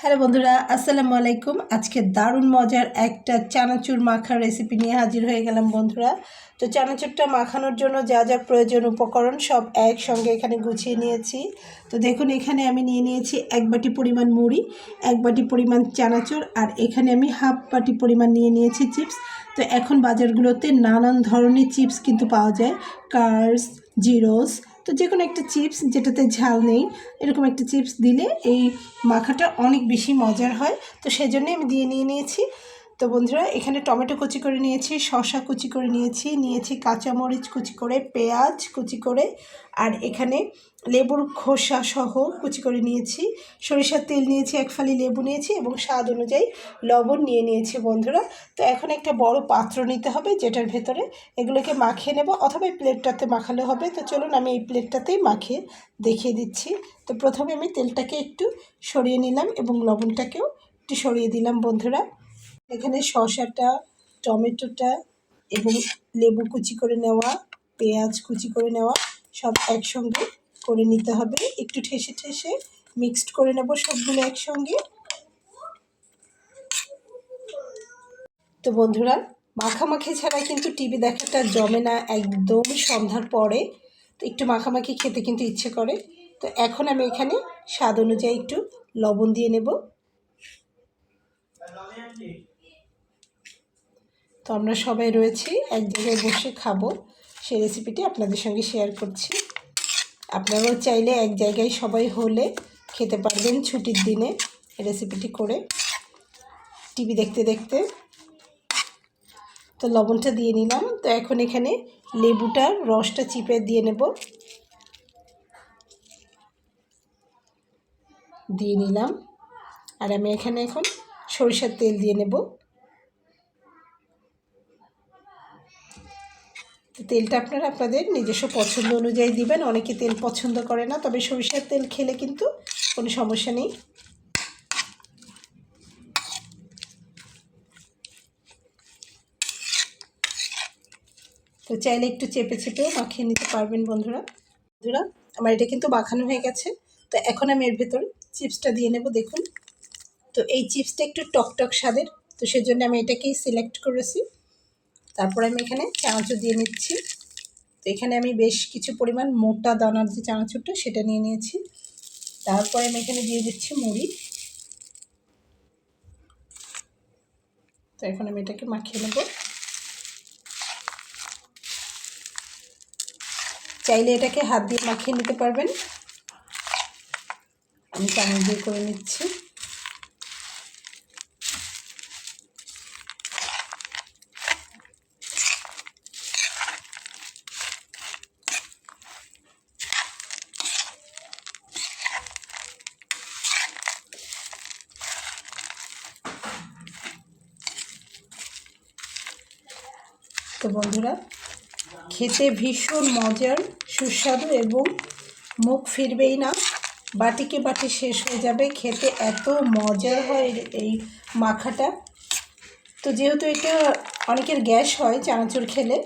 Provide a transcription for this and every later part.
Hello বন্ধুরা, আসসালামু আলাইকুম। আজকে দারুণ মজার একটা চানাচুর মাখার রেসিপি নিয়ে হাজির হয়ে গেলাম বন্ধুরা। তো চানাচুরটা মাখানোর জন্য যা যা প্রয়োজন উপকরণ সব একসঙ্গে এখানে গুছিয়ে নিয়েছি। তো দেখুন, এখানে আমি নিয়ে নিয়েছি 1 বাটি পরিমাণ মুড়ি, 1 বাটি পরিমাণ চানাচুর, আর এখানে আমি হাফ বাটি পরিমাণ নিয়ে নিয়েছি চিপস। তো এখন বাজারগুলোতে নানান ধরনের চিপস কিন্তু পাওয়া যায়, কার্স, জিরোস। তো যে কোনো একটা চিপস যেটাতে ঝাল নেই, এরকম একটা চিপস দিলে এই মাখাটা অনেক বেশি মজার হয়। তো সেজন্যই আমি নিয়েছি। তো বন্ধুরা, এখানে টমেটো কুচি করে নিয়েছি, শসা কুচি করে নিয়েছি কাঁচামরিচ কুচি করে, পেঁয়াজ কুচি করে, আর এখানে লেবুর খোসা সহ কুচি করে নিয়েছি, সরিষার তেল নিয়েছি, 1 ফালি লেবু নিয়েছি এবং স্বাদ অনুযায়ী লবণ নিয়েছি বন্ধুরা। তো এখন একটা বড় পাত্র নিতে হবে, যেটার ভেতরে এগুলোকে মাখিয়ে নেব, অথবা এই প্লেটটাতে মাখালে হবে। তো চলুন আমি এই প্লেটটাতেই মাখিয়ে দেখিয়ে দিচ্ছি। তো প্রথমে আমি তেলটাকে একটু সরিয়ে নিলাম এবং লবণটাকেও একটু সরিয়ে দিলাম বন্ধুরা। এখানে শসাটা, টমেটোটা এবং লেবু কুচি করে নেওয়া, পেঁয়াজ কুচি করে নেওয়া সব একসঙ্গে করে নিতে হবে। একটু ঠেসে ঠেসে মিক্সড করে নেব সবগুলো একসঙ্গে। তো বন্ধুরা, মাখামাখি ছাড়া কিন্তু টিভি দেখাটা জমে না একদম সন্ধ্যার পরে। তো একটু মাখামাখি খেতে কিন্তু ইচ্ছে করে। তো এখন আমি এখানে স্বাদ অনুযায়ী একটু লবণ দিয়ে নেব। তো আমরা সবাই রয়েছি, এক জায়গায় বসে খাবো, সেই রেসিপিটি আপনাদের সঙ্গে শেয়ার করছি। আপনারাও চাইলে এক জায়গায় সবাই হলে খেতে পারবেন ছুটির দিনে রেসিপিটি করে, টিভি দেখতে দেখতে। তো লবণটা দিয়ে নিলাম। তো এখন এখানে লেবুটার রসটা চিপে দিয়ে নেব, দিয়ে নিলাম। আর আমি এখানে এখন সরিষার তেল দিয়ে নেব। তো তেলটা আপনারা আপনাদের নিজস্ব পছন্দ অনুযায়ী দিবেন। অনেকে তেল পছন্দ করে না, তবে সরিষার তেল খেলে কিন্তু কোনো সমস্যা নেই। তো চাইলে একটু চেপে চেপেও মাখিয়ে নিতে পারবেন বন্ধুরা। আমার এটা কিন্তু মাখানো হয়ে গেছে। তো এখন আমি এর ভেতর চিপসটা দিয়ে নেব। দেখুন, তো এই চিপসটা একটু টকটক স্বাদের, তো সেজন্য আমি এটাকেই সিলেক্ট করেছি। তারপর আমি এখানে চানাচুর দিয়ে নিচ্ছি। তো এখানে আমি বেশ কিছু পরিমাণ মোটা দানার যে চানাচুরটা সেটা নিয়ে নিয়েছি। তারপরে আমি এখানে দিয়ে দিচ্ছি মুড়ি। তো এখন আমি এটাকে মাখিয়ে নেব। চাইলে এটাকে হাত দিয়ে মাখিয়ে নিতে পারবেন, আমি চামচ দিয়ে করে নিচ্ছি। তো বন্ধুরা, খেতে ভীষণ মজার, সুস্বাদু এবং মুখ ফিরবেই না, বাটিকে বাটি শেষ হয়ে যাবে। খেতে এত মজা হয় এই মাখাটা। তো যেহেতু এটা অনেকের গ্যাস হয় চানাচুর খেলে,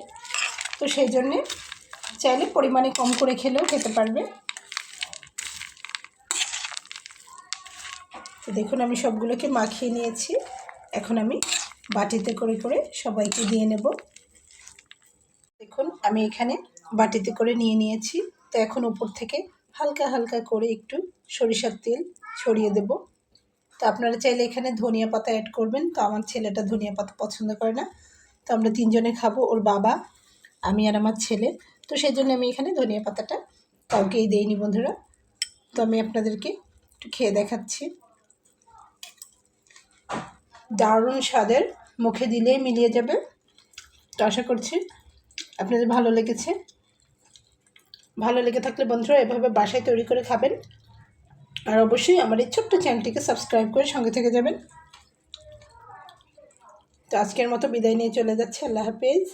তো সেই জন্যে চাইলে পরিমাণে কম করে খেলেও খেতে পারবে। তো দেখুন, আমি সবগুলোকে মাখিয়ে নিয়েছি। এখন আমি বাটিতে করে করে সবাইকে দিয়ে নেব। দেখুন, আমি এখানে বাটিতে করে নিয়ে নিয়েছি। তো এখন উপর থেকে হালকা হালকা করে একটু সরিষার তেল ছড়িয়ে দেব। তো আপনারা চাইলে এখানে ধনিয়া পাতা অ্যাড করবেন। তো আমার ছেলেটা ধনিয়া পাতা পছন্দ করে না। তো আমরা 3 জনে খাবো, ওর বাবা, আমি আর আমার ছেলে। তো সেই জন্য আমি এখানে ধনিয়া পাতাটা কাউকেই দেইনি বন্ধুরা। তো আমি আপনাদেরকে একটু খেয়ে দেখাচ্ছি। দারুণ স্বাদের, মুখে দিলেই মিলিয়ে যাবে। তো আশা করছি আপনাদের ভালো লেগেছে। ভালো লেগে থাকলে বন্ধুরা এভাবে বাসায় তৈরি করে খাবেন। আর অবশ্যই আমার এই ছোট্ট চ্যানেলটিকে সাবস্ক্রাইব করে সঙ্গে থেকে যাবেন। তো আজকের মতো বিদায় নিয়ে চলে যাচ্ছে। আল্লাহ হাফেজ।